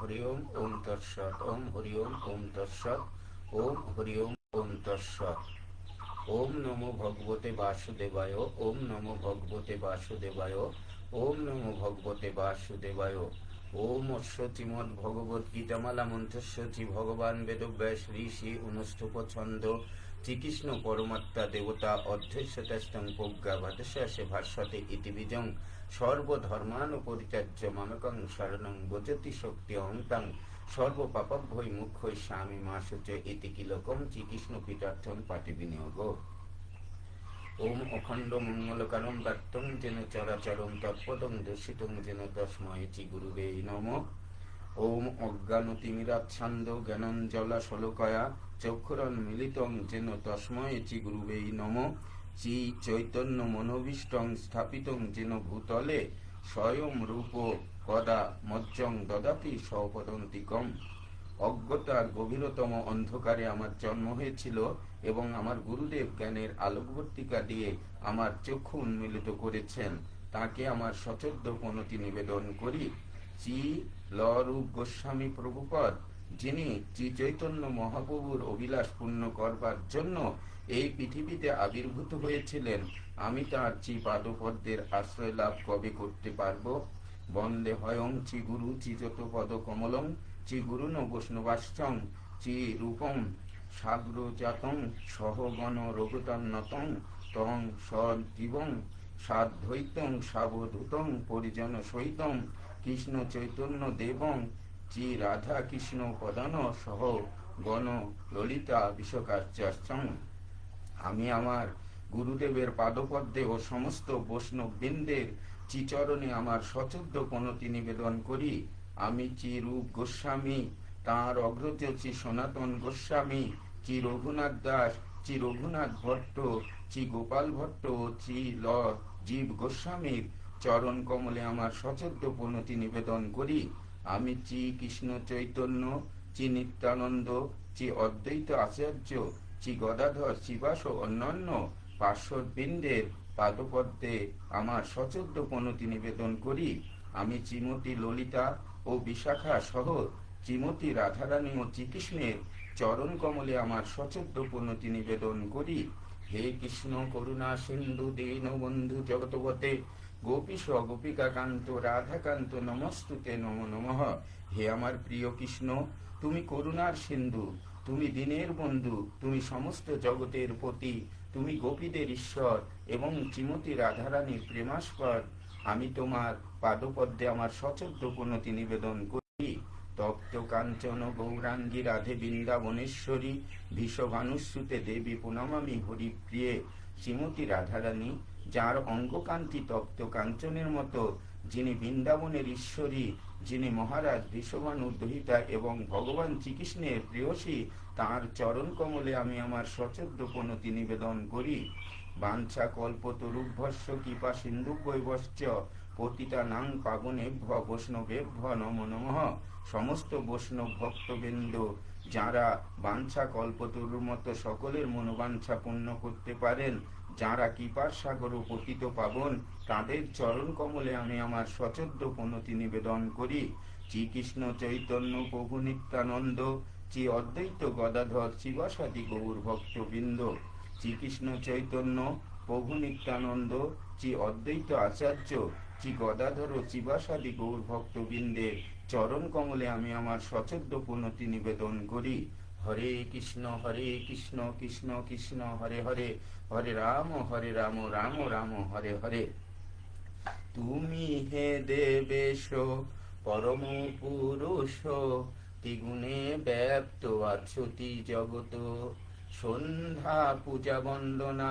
হরি ওম ওম তৎসৎ ওম হরি ওম ওম তৎসৎ ওম হরি ওম ওম তৎসৎ। ওম নমো ভগবতে বাসুদেবায় ওম নমো ভগবতে বাসুদেবায় ওম নমো ভগবতে বাসুদেবায়। ওম অশ্বচিমদ ভগবত গীতামালা মন্ত্রস্বচি ভগবান বেদব্যাস ঋষি অনুষ্ঠুপ ছন্দ শ্রীকৃষ্ণ পরমাত্মা দেবতা অধ্যক্ষতাস্তং প্রজ্ঞাভাষাসে ভাষ্যতে ইতি বীজং সর্বধর্মানুপরিত্যাজ্য মামেকং শরণং ব্রজতি শক্তি অহংতাং সর্বপাপভ্যৈ মুখ্যৈ স্বামী মা শুচ ইতি কিলকম শ্রীকৃষ্ণ পীঠার্থং পাটি বিনিয়োগ। ওম অখণ্ড মঙ্গলকারং ব্যক্তং যেন চরাচরং তৎপদং দর্শিতং যেন তস্মৈ শ্রী গুরুবে নমঃ। ওম অজ্ঞানতিমিরাচ্ছন্দ জ্ঞানঞ্জলাশলাকয়া চক্ষুরন্মিলিতং যেন তস্মৈ শ্রী গুরুবে নমঃ। শ্রী চৈতন্য মনোভীষ্টং স্থাপিতং যেন ভূতলে স্বয়ং রূপ কদা মজ্জং দদাতি সপদন্তিকম। অজ্ঞতার গভীরতম অন্ধকারে আমার জন্ম হয়েছিল এবং আমার গুরুদেব জ্ঞানের আলোকবর্তিকা দিয়ে আমার চক্ষু উন্মিলিত করেছেন। তাকে আমার সচোদ্য প্রণতি নিবেদন করি। শ্রী লরূপ গোস্বামী প্রভুপদ, যিনি শ্রী চৈতন্য মহাপ্রভুর অভিলাষ পূর্ণ করবার জন্য এই পৃথিবীতে আবির্ভূত হয়েছিলেন, আমি তাঁর শ্রী পাদপদ্মের আশ্রয় লাভ কবে করতে পারব? বন্দে হয়ং শ্রী গুরু শ্রীযত পদ কমলং শ্রী গুরুন বৈষ্ণবাশ্চং শ্রী রূপং সাগ্রজাতং সহগণ রঘুতন্নতং তং সজীবং সাদ্বৈতং সাবধূতং পরিজন সহিতং কৃষ্ণ চৈতন্য দেবং শ্রী রাধা কৃষ্ণ পদান সহ গণ ললিতা বিশ্বকার্যং। আমি আমার গুরুদেবের পাদপদ্মে ও সমস্ত বৈষ্ণববৃন্দের শ্রীচরণে আমার সচোদ্য প্রণতি নিবেদন করি। আমি শ্রী রূপ গোস্বামী, তাঁর অগ্রজ শ্রী সনাতন গোস্বামী, শ্রী রঘুনাথ দাস, শ্রী রঘুনাথ ভট্ট, শ্রী গোপাল ভট্ট, শ্রী ল জীব গোস্বামীর চরণ কমলে আমার সচোদ্য প্রণতি নিবেদন করি। আমি শ্রী কৃষ্ণ চৈতন্য, শ্রী নিত্যানন্দ, শ্রী অদ্বৈত আচার্য, শ্রী গদাধর শ্রীবাস ও অন্যান্য পার্শ্ববৃন্দের পাদপদ্মে আমার সচোদ্য প্রণতি নিবেদন করি। আমি শ্রীমতী ললিতা ও বিশাখা সহ শ্রীমতী রাধারানী ও শ্রীকৃষ্ণের চরণ কমলে আমার সচোদ্য প্রণতি নিবেদন করি। হে কৃষ্ণ করুণা সিন্ধু দীনবন্ধু জগৎপতে গোপীশ গোপিকা কান্ত রাধাকান্ত নমস্তুতে নমো নমঃ। হে আমার প্রিয় কৃষ্ণ, তুমি করুণার সিন্ধু, তুমি দীনের বন্ধু, তুমি সমস্ত জগতের পতি, তুমি গোপীদের ঈশ্বর এবং শ্রীমতী রাধারানীর প্রেমাস্পদ। আমি তোমার পাদপদ্মে আমার সচোদ্য প্রণতি নিবেদন করি। তপ্ত কাঞ্চন গৌরাঙ্গী রাধে বৃন্দাবনেশ্বরী ভীষভানুশ্রুতে দেবী প্রণমামি হরিপ্রিয়ে। শ্রীমতী রাধারানী, যার অঙ্গকান্তি তপ্ত কাঞ্চনের মতো, যিনি বৃন্দাবনের ঈশ্বরী, যিনি মহারাজ ভীষভানুর দহিতা এবং ভগবান শ্রীকৃষ্ণের প্রেয়সী, তাঁর চরণ কমলে আমি আমার সচোদ্য প্রণতি নিবেদন করি। বাঞ্ছা কল্পতরুভ্যস্য কৃপা সিন্ধুভ্যৈবশ্চ পতিতানাং পাবনেভ্য বৈষ্ণবেভ্য নমো নমঃ। সমস্ত বৈষ্ণব ভক্তবৃন্দ, যাঁরা বাঞ্ছা কল্পতরুর মতো সকলের মনোবাঞ্ছা পূর্ণ করতে পারেন, যাঁরা কৃপার সাগর ও পতিত পাবন, তাঁদের চরণ কমলে আমি আমার সচোদ্য প্রণতি নিবেদন করি। শ্রীকৃষ্ণ চৈতন্য প্রভু নিত্যানন্দ, শ্রী অদ্বৈত গদাধর শ্রীবাসাদি গৌর ভক্তবৃন্দ, শ্রীকৃষ্ণ চৈতন্য প্রভু নিত্যানন্দ, শ্রী অদ্বৈত আচার্য, শ্রী গদাধর ও শ্রীবাসাদি গৌর ভক্তবৃন্দের চরণ কমলে আমি আমার সচোদ্য প্রণতি নিবেদন করি। হরে কৃষ্ণ কৃষ্ণ কৃষ্ণ হরে হরে, হরে রাম রাম রাম হরে হরে। তুমি হে দেবেশ পরম পুরুষ, ত্রিগুণে ব্যপ্ত আছো জগত। সন্ধ্যা পূজা বন্দনা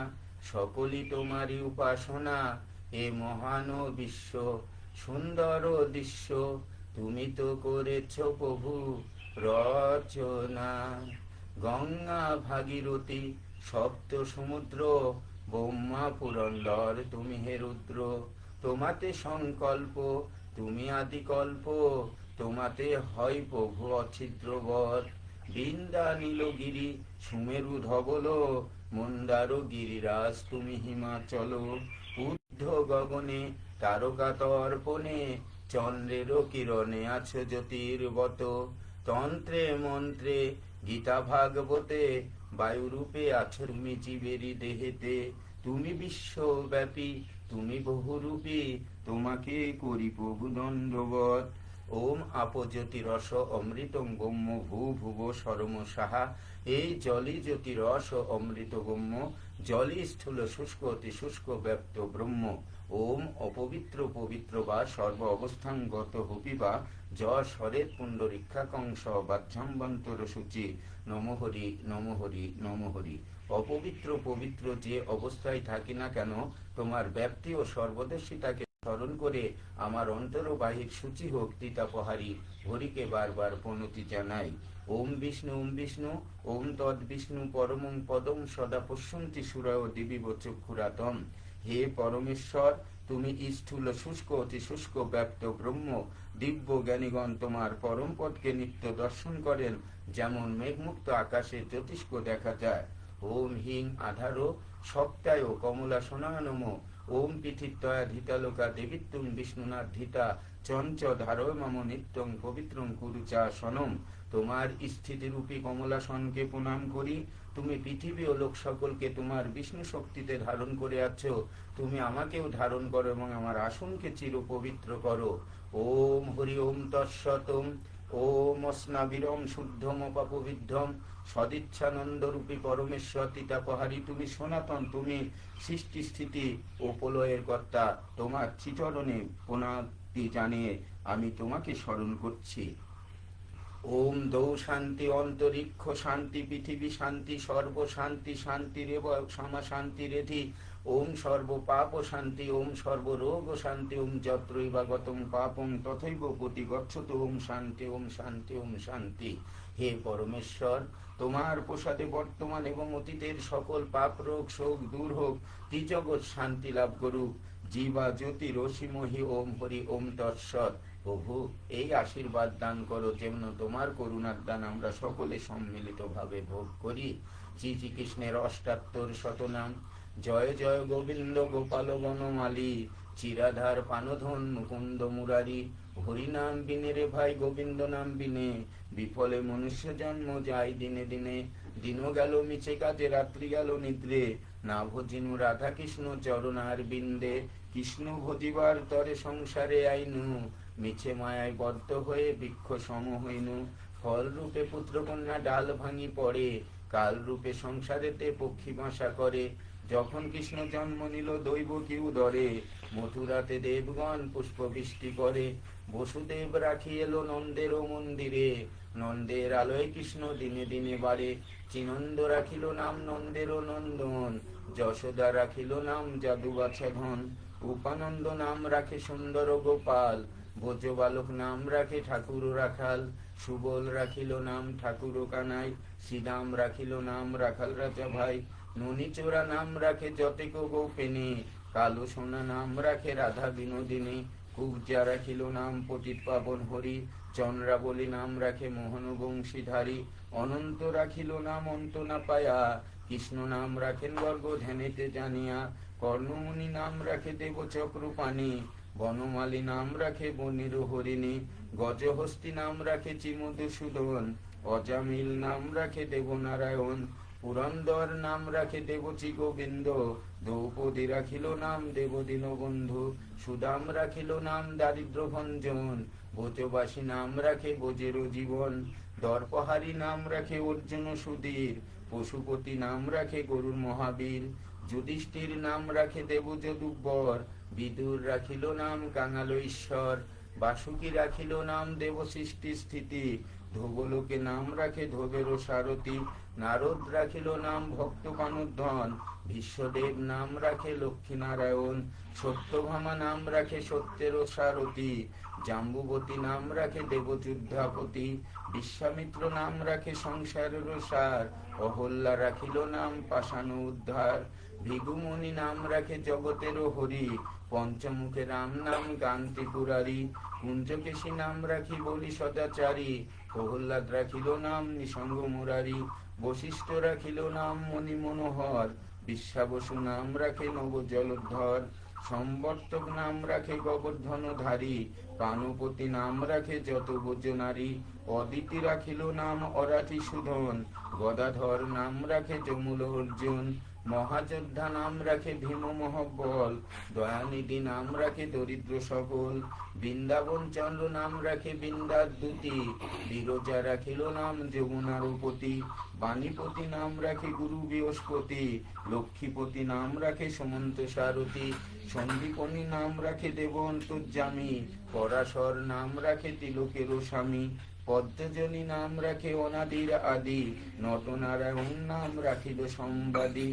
সকলই তোমারই উপাসনা। এ মহান বিশ্ব সুন্দর দৃশ্য তুমি তো করেছ প্রভু রচনা। গঙ্গা ভাগীরথী সপ্ত সমুদ্র, ব্রহ্মা পুরন্দর তুমি হে রুদ্র। তোমাতে সংকল্প তুমি আদিকল্প, তোমাতে হয় প্রভু অছিদ্র বর। বৃন্দা নীলগিরি সুমেরু ধবল, মন্দার গিরিরাজ তুমি হিমাচল। ঊর্ধ্ব গগনে তারকা তর্পণে চন্দ্রেরও কিরণে আছো জ্যোতির্বত, তন্ত্রে মন্ত্রে গীতা ভাগবতে, বায়ুরূপে আছো তুমি জীবেরই দেহেতে। তুমি বিশ্বব্যাপী, তুমি বহুরূপী, তোমাকে করি প্রভু দণ্ডবৎ। ওম আপজ্যোতি রস অমৃতং গম্য ভূ ভুব সরম সাহা। এই জলই জ্যোতি রস অমৃত গম্য, জলই স্থূল শুষ্ক অতি শুষ্ক ব্যক্ত ব্রহ্ম। ওম অপবিত্র পবিত্র বা সর্ব অবস্থানগত হুপি বা যশরেত পুণ্ডরীক্ষা কংস বাহ্যম্বন্তর সূচি। নমহরি নমহরি নমহরি। অপবিত্র পবিত্র যে অবস্থায় থাকি না কেন, তোমার ব্যাপ্তি ও সর্বদর্শিতাকে স্মরণ করে আমার অন্তর বাহির সূচি হোক তিতাপহারী। হরিকে বারবার প্রণতি জানাই। ওম বিষ্ণু ওম বিষ্ণু, ওম তদ বিষ্ণু পরমং পদম সদা পশ্যন্তি সুরায় দিবিব চক্ষুরাতম। হে পরমেশ্বর, তুমি স্থূল শুষ্ক অতি শুষ্ক ব্যক্ত ব্রহ্ম। দিব্য জ্ঞানীগণ তোমার পরম পদকে নিত্য দর্শন করেন, যেমন মেঘমুক্ত আকাশে জ্যোতিষ্ক দেখা যায়। ওম হিং আধারো সপ্তায় কমলা সোনানম। ওম পৃথিত্যয়া ধিতালোকা দেবিত্তুং বিষ্ণুনাথ ধিতা, চঞ্চ ধারয় মম নিত্যং পবিত্রং কুরুচা সনম। তোমার স্থিতিরূপী কমলাসনকে প্রণাম করি। তুমি পৃথিবী ও লোক সকলকে তোমার বিষ্ণু শক্তিতে ধারণ করে আছো। তুমি আমাকেও ধারণ করো এবং আমার আসনকে চির পবিত্র করো। ওম হরি ওম তৎসৎ। ওম অস্নাবিরম শুদ্ধম অপবিদ্ধম সদিচ্ছানন্দরূপী পরমেশ্বর তিতাপহারী, তুমি সনাতন, তুমি সৃষ্টি স্থিতি ও প্রলয়ের কর্তা। তোমার শ্রীচরণে প্রণতি জানিয়ে আমি তোমাকে স্মরণ করছি। ওম দৌ শান্তি অন্তরিক্ষ শান্তি পৃথিবী শান্তি সর্ব শান্তি শান্তিরেব সমা শান্তি রেধি। ওম সর্ব পাপ শান্তি, ওম সর্ব রোগ শান্তি, ওম যত্রৈবা গতং পাপং তথৈব পতি গচ্ছত। ওম শান্তি ওম শান্তি ওম শান্তি। হে পরমেশ্বর, তোমার প্রসাদে বর্তমান এবং অতীতের সকল পাপ রোগ শোক দূর হোক, ত্রিজগৎ শান্তি লাভ করুক। জীবা জ্যোতি রশ্মিমহি। ওম হরি ওম তৎসৎ। প্রভু, এই আশীর্বাদ দান করো যেন তোমার করুণার দান আমরা সকলে সম্মিলিত ভাবে ভোগ করি। শ্রী শ্রীকৃষ্ণের অষ্টাত্তর শতনাম। জয় জয় গোবিন্দ গোপাল বনমালী, চিরাধার পানধন মুকুন্দ মুরারি। হরি নাম বিনে রে ভাই গোবিন্দ নাম বিনে, বিফলে মনুষ্য জন্ম যায় দিনে দিনে। দিনও গেল মিছে কাজে রাত্রি গেল নিদ্রে, না ভজিনু রাধা কৃষ্ণ চরণার বিন্দে। কৃষ্ণ ভজিবার তরে সংসারে আইনু, মিছে মায়ায় বদ্ধ হয়ে বৃক্ষ সম হইনু। ফল রূপে পুত্র কন্যা ডাল ভাঙি পড়ে, কাল রূপে সংসারেতে পক্ষী বাসা করে। যখন কৃষ্ণ জন্ম নিল দৈব কি উদরে, মথুরাতে দেবগণ পুষ্প বৃষ্টি করে। বসুদেব রাখি এলো নন্দের মন্দিরে, নন্দের আলোয় কৃষ্ণ দিনে দিনে বাড়ে। চিনন্দ রাখিল নাম নন্দের নন্দন, যশোদা রাখিল নাম যাদু বাছাধন। উপানন্দ নাম রাখে সুন্দর গোপাল, ভোজ বালক নাম রাখে ঠাকুর রাখাল। সুবল রাখিল নাম ঠাকুর কানাই, শ্রীরাম রাখিল নাম রাখাল রাজা ভাই। ননীচোরা নাম রাখে যতেক গোপিনী, কালো সোনা নাম রাখে রাধা বিনোদিনী। কুবজা রাখিল নাম পতিত পাবন হরি, চন্দ্রাবলী নাম রাখে মোহন বংশীধারী। অনন্ত রাখিল নাম অন্ত না পায়া, কৃষ্ণ নাম রাখেন গর্গ ধ্যানেতে জানিয়া। কর্ণমুনি নাম রাখে দেব চক্রপাণী, বনমালী নাম রাখে বনির হরিণী। গজহস্তি নাম রাখে চিমধুসূদন, অজামিল নাম রাখে দেবনারায়ণ। পুরন্দর নাম রাখে দেবচি গোবিন্দ, দ্রৌপদী রাখিল নাম দেব দীনবন্ধু। সুদাম রাখিল নাম দারিদ্র ভঞ্জন, ব্রজবাসী নাম রাখে ব্রজের জীবন। দর্পহারী নাম রাখে অর্জুন সুধীর, পশুপতি নাম রাখে গরুর মহাবীর। যুধিষ্ঠির নাম রাখে দেব যদুব্বর, বিদুর রাখিল নাম কাঙাল ঈশ্বর। বাসুকী রাখিল নাম দেব সৃষ্টি স্থিতি, ধ্রুবলোকে নাম রাখে ধ্রুবের সারথী। নারদ রাখিল নাম ভক্ত কানোদ্ধন, বিশ্বদেব নাম রাখে লক্ষ্মীনারায়ণ। সত্যভামা নাম রাখে সত্যের সারথী, জাম্বুবতী নাম রাখে দেবযুদ্ধাপতি। বিশ্বামিত্র নাম রাখে সংসারের সার, অহল্যা রাখিল নাম পাষাণ উদ্ধার। ভৃগুমুনি নাম রাখে জগতের হরি, পঞ্চমুখে রাম নাম গান ত্রিপুরারি। কুঞ্জকেশী নাম রাখি বলি সদাচারী, প্রহ্লাদ রাখিল নাম নিঃসঙ্গ মুরারি। বশিষ্ঠ রাখিল নাম মণি মনোহর, বিশ্বাবসু নাম রাখে নব জলধর। সম্বর্তক নাম রাখে গোবর্ধনধারী, প্রাণপতি নাম রাখে যত নারী, অদিতি রাখিল নাম অরাটি সুধন, গদাধর নাম রাখে যমুল অর্জুন, মহাযোদ্ধা নাম রাখে ভীম মহাবল, দয়ানিধি নাম রাখে দরিদ্র সকল, বৃন্দাবন চন্দ্র নাম রাখে বৃন্দার দ্যুতি, বিরজা রাখিল নাম যমুনার পতি, বাণীপতি নাম রাখে গুরু বৃহস্পতি, লক্ষ্মীপতি নাম রাখে সমন্ত সারথী, সন্দীপনী নাম রাখে দেব অন্তর্যামী, পরাশর নাম রাখে তিলকের স্বামী, পদ্মজনী নাম রাখে অনাদির আদি, নটনারায়ণ নাম রাখিল সম্বাদী,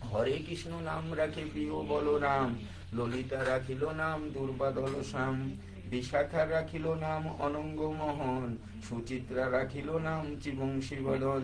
হরে কৃষ্ণ নাম রাখে প্রিয় বলরাম, ললিতা রাখিল নাম দুর্বাদল শ্যাম, বিশাখা রাখিল নাম অনঙ্গ মোহন, সুচিত্রা রাখিল নাম চিবংশী বদন,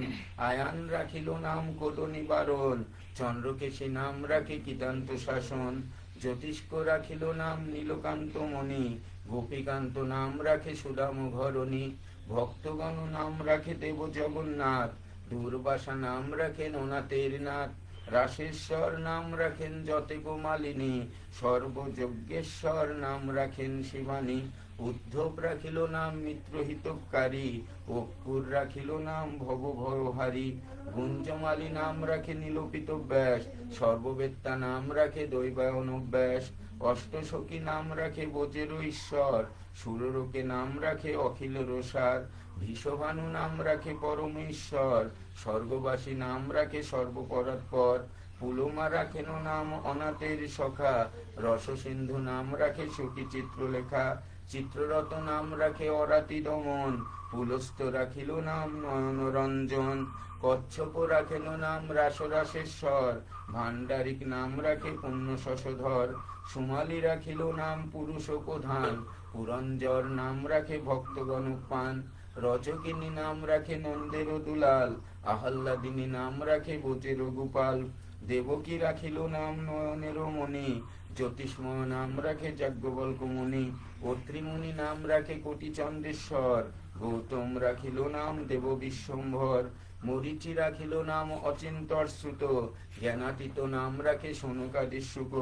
আয়ান রাখিল নাম কোদ নিবারণ, চন্দ্রকেশী নাম রাখে কিতান্ত শাসন, জ্যোতিষ্ক রাখিল নাম নীলকান্ত মণি, গোপীকান্ত নাম রাখে সুদাম ঘরণী, ভক্তগণ নাম রাখে দেব জগন্নাথ, দুর্বাসা নাম রাখেন অনাথের নাথ, রাশেশ্বর নাম রাখেন যতেক মালিনী, সর্বযজ্ঞেশ্বর নাম রাখেন শিবানী, উদ্ধব রাখিল নাম মিত্রহিতকারী, অক্কুর রাখিল নাম ভব ভয়হারী, গুঞ্জমালী নাম রাখে নীলপিত ব্যাস, সর্ববেত্তা নাম রাখে দৈবায়ন ব্যাস, অষ্টসখী নাম রাখে বজের ঈশ্বর, সুররূপে নাম রাখে অখিল রসার, ভীষভানু নাম রাখে পরমেশ্বর, স্বর্গবাসী নাম রাখে সর্বপরাৎপর, পুলমা রাখেন নাম অনাথের সখা, রসসিন্ধু নাম রাখে সখী চিত্রলেখা, চিত্ররত নাম রাখে অরাতি দমন, পুলস্ত রাখিল নাম নয়নরঞ্জন, কচ্ছপ রাখেন নাম রাসরাসেশ্বর, ভাণ্ডারিক নাম রাখে পুণ্য শশধর, সুমালি রাখিল নাম পুরুষ প্রধান, পুরঞ্জর নাম রাখে ভক্তগণ পান, রজকিনী নাম রাখে নন্দের দুলাল, আহ্লাদিনী নাম রাখে বচের গোপাল, দেবকী রাখিল নাম নয়নের মণি, জ্যোতিষ্ময় নাম রাখে যাজ্ঞবল্ক মুনি, অত্রিমুনি নাম রাখে কোটি চন্দ্রেশ্বর, গৌতম রাখিল নাম দেব বিশ্বম্ভর, মরিচি রাখিল নাম অচিন্তর শ্রুত, জ্ঞানাতীত নাম রাখে সনকাদি শুক,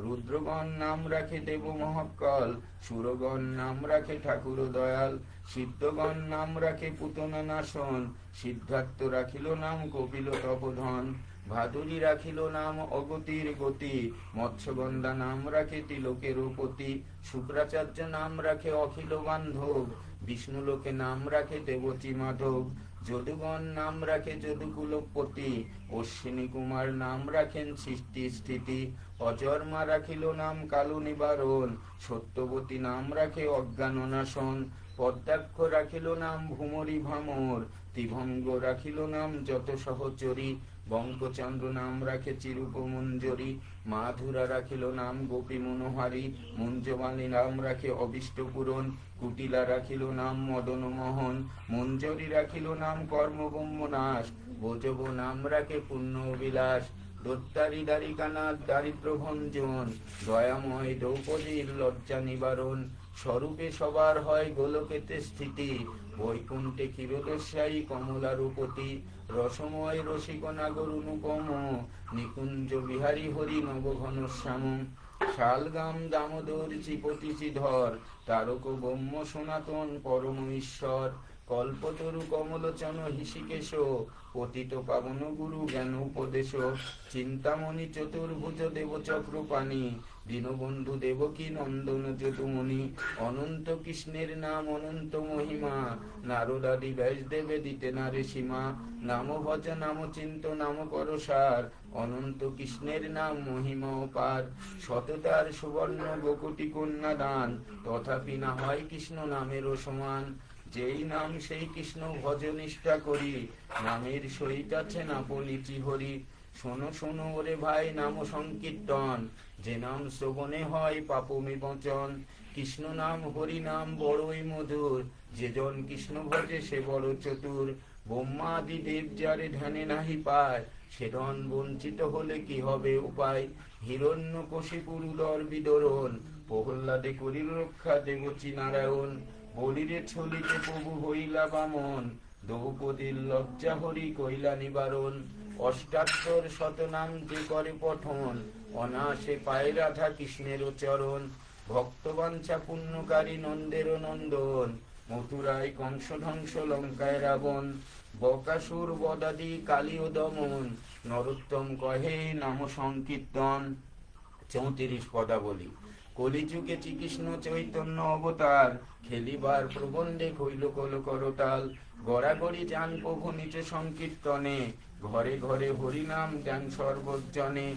রুদ্রগণ নাম রাখে দেব মহাকাল, সুরগণ নাম রাখে ঠাকুর দয়াল, সিদ্ধগণ নাম রাখে পুতনা নাশন, সিদ্ধার্থ রাখিল নাম কপিল তপোধন, ভাদুরী রাখিল নাম অগতির গতি, মৎস্যগন্ধা নাম রাখে তিলকের পতি, শুক্রাচার্য নাম রাখে অখিল বান্ধব, বিষ্ণুলোকে নাম রাখে দেবতী মাধব, যদুগণ নাম রাখে যদুকুলপতি, অশ্বিনী কুমার নাম রাখেন সৃষ্টি স্থিতি, অজর্মা রাখিল নাম কালো নিবারণ, সত্যবতী নাম রাখে অজ্ঞাননাশন, পদ্মাক্ষ রাখিল নাম ভূমরি ভামর, ত্রিভঙ্গ রাখিল নাম যত সহচরী, বঙ্কচন্দ্র নাম রাখে চিরূপ মঞ্জরি, মাধুরা রাখিল নাম গোপী মনোহারী, মঞ্জবানী নাম রাখে অবিষ্ট পূরণ, কুটিলা রাখিল নাম মদন মোহন, মঞ্জরি রাখিল নাম কর্মব্রহ্ম নাশ, ভোজব নাম রাখে পুণ্য বিলাস, দত্তারি দ্বারিকানাথ দারিদ্র ভঞ্জন, দয়াময় দ্রৌপদীর লজ্জা নিবারণ, স্বরূপে সবার হয় গোলকেতে স্থিতি, বৈকুণ্ঠে ক্ষীরোদস্যায়ী কমলারূপতি, রসময় রসিক নাগর অনুপম, নিকুঞ্জ বিহারী হরি নবঘন শ্যাম, শালগাম দামোদর চিপতি শ্রীধর, তারক ব্রহ্ম সনাতন পরম ঈশ্বর, কল্পতরু কমলোচন হৃষিকেশ, পতিত পাবন গুরু জ্ঞান উপদেশ, চিন্তামণি চতুর্ভুজ দেব চক্রপাণি, দীনবন্ধু দেবকী নন্দন যদুমণি, অনন্ত কৃষ্ণের নাম অনন্ত মহিমা, নারদাদি ব্যাসদেবে দিতে নারে সীমা, নাম ভজ নাম চিন্ত নাম করসার, অনন্ত কৃষ্ণের নাম মহিমা অপার, সততার সুবর্ণ বকুটি কন্যা দান, তথাপি না হয় কৃষ্ণ নামেরও সমান, যেই নাম সেই কৃষ্ণ ভজ নিষ্ঠা করি, নামের সহিত আছেন আপনি হরি, শোনো শোনো ওরে ভাই নাম সংকীর্তন, যে নাম শ্রবণে হয় পাপ বিমোচন, কৃষ্ণ নাম হরি নাম বড়ই মধুর, যে জন কৃষ্ণ ভজে সে বড় চতুর, ব্রহ্মাদি দেব যারে ধ্যানে নাহি পায়, সে ধন বঞ্চিত হলে কি হবে উপায়, হিরণ্যকশিপুর উদর বিদরণ, প্রহ্লাদে করিল রক্ষা দেবচী নারায়ণ, বলিরে ছলিতে প্রভু হইলা বামন, দ্রৌপদীর লজ্জা হরি কইলা নিবারণ, অষ্টাত্তর শতনাম যে করে পঠন, অনাসে পায় রাধা কৃষ্ণের চরণ। ভক্তবাঞ্ছা পুণ্যকারী নন্দের নন্দন, মথুরায় কংস ধ্বংস লঙ্কায় রাবণ। বকাসুর বদাদি কালীয় দমন, নরোত্তম কহে নাম সংকীর্তন। 34 পদাবলী। কলিযুগে শ্রীকৃষ্ণ চৈতন্য অবতার, খেলিবার প্রবন্ধে হইল কল করতাল। গড়াগড়ি যান প্রভু নিজ সংকীর্তনে, ঘরে ঘরে হরিনাম দেন সর্বজনে।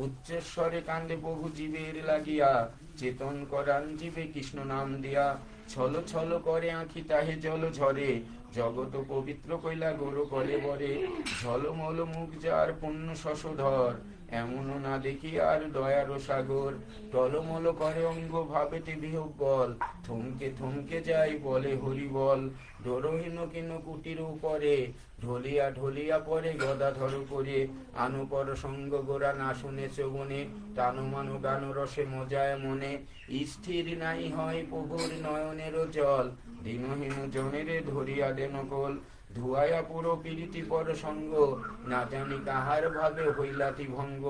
উচ্চস্বরে কান্দে প্রভু জীবের লাগিয়া, চেতন করান জীবে কৃষ্ণ নাম দিয়া। ছল ছল করে আঁখি তাহে জল ঝরে, জগত পবিত্র কইলা গরু কলে বরে। ঝলমল মুখ যার পুণ্য শশধর, এমনও না দেখি আর দয়ার সাগর। টলমল করে অঙ্গ ভাবেতে বিহ্বল, থমকে থমকে যাই বলে হরি বল। ডরহীন কিন কুটির উপরে, ঢলিয়া ঢলিয়া পরে গদাধর করে। আনুপর সঙ্গ গোরা না শুনে চবনে, টানো মানো গান রসে মজায় মনে। স্থির নাই হয় প্রভুর নয়নেরও জল, দিনহীন জনের ধরিয়া দে নকল। ধুয়ায়া পুরো পীড়িতি পর সঙ্গ, না জানি কাহার ভাবে হইলাতি ভঙ্গ।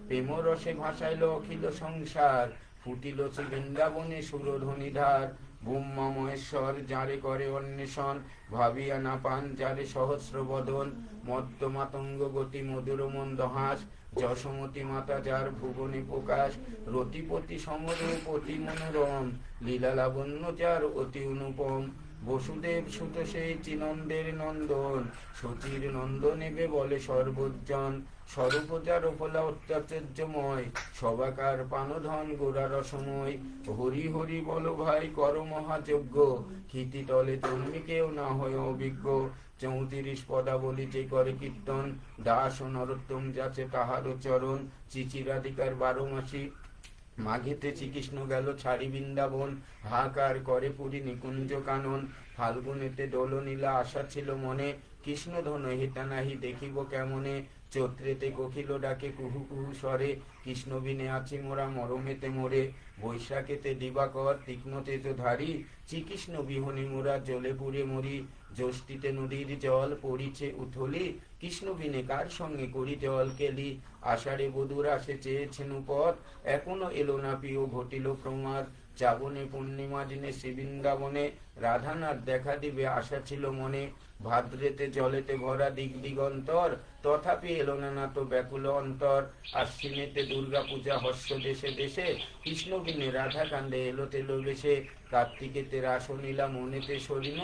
প্রেম রসে ভাসাইল অখিল সংসার, ফুটিল বৃন্দাবনে সুরধ্বনি ধার। ব্রহ্মা মহেশ্বর যারে করে অন্বেষণ, ভাবিয়া না পান যারে সহস্র বদন। মদ্য মাতঙ্গ গতি মধুর মন্দ হাস, যশোমতী মাতা যার ভুবনে প্রকাশ। রতিপতি সমরূপ অতি মনোরম, লীলা লাবণ্য যার অতি অনুপম। বসুদেব সুত সেই চিনন্দের নন্দন, শচীর নন্দনেবে বলে সর্বজন। স্বরূপচার ফলা অত্যাচার্যময়, সবাকার পানধন গোড়া রসময়। হরি হরি বল ভাই কর মহাযজ্ঞ, ক্ষিতি তলে তুমি কেউ না হয় অভিজ্ঞ। 34 পদাবলী যে করে কীর্তন, দাস ও নরোত্তম যাচে তাহারও চরণ। চিচিরাধিকার 12 মাসি, মাঘেতে শ্রীকৃষ্ণ গেল ছাড়ি বৃন্দাবন। হাহাকার করে পুরী নিকুঞ্জ কানন, ফাল্গুনেতে দোল নীলা আশা ছিল মনে। কৃষ্ণ ধন হেতা নাহি দেখিব কেমনে, চৈত্রেতে কোকিল ডাকে কুহু কুহু স্বরে। কৃষ্ণ বিনে আছি মোরা মরমেতে মোরে, বৈশাখেতে দিবাকর তীক্ষ্ণ তেজধারী। শ্রীকৃষ্ণ বিহনে মোরা জ্বলে পুড়ে মরি, জ্যৈষ্ঠীতে নদীর জল পড়িছে উথলি। কৃষ্ণ বিনে কার সঙ্গে করি জল কেলি, আষাঢ়ে বধুর আসে চেয়েছেন পথ, এখনো এলো না প্রিয় ঘটিল প্রমাদ। শ্রাবণে পূর্ণিমা দিনে শ্রীবৃন্দাবনে, রাধানাথ দেখা দিবে আশা ছিল মনে। ভাদ্রেতে জলেতে ভরা দিক দিগন্তর, তথাপি এলো না তো ব্যাকুল অন্তর। আশ্বিনেতে দুর্গা পূজা হর্ষ দেশে দেশে, কৃষ্ণ বিনে রাধা কান্দে এলো তেলো বেশে। কার্তিকেতে রাস নীলা মনেতে সরিন,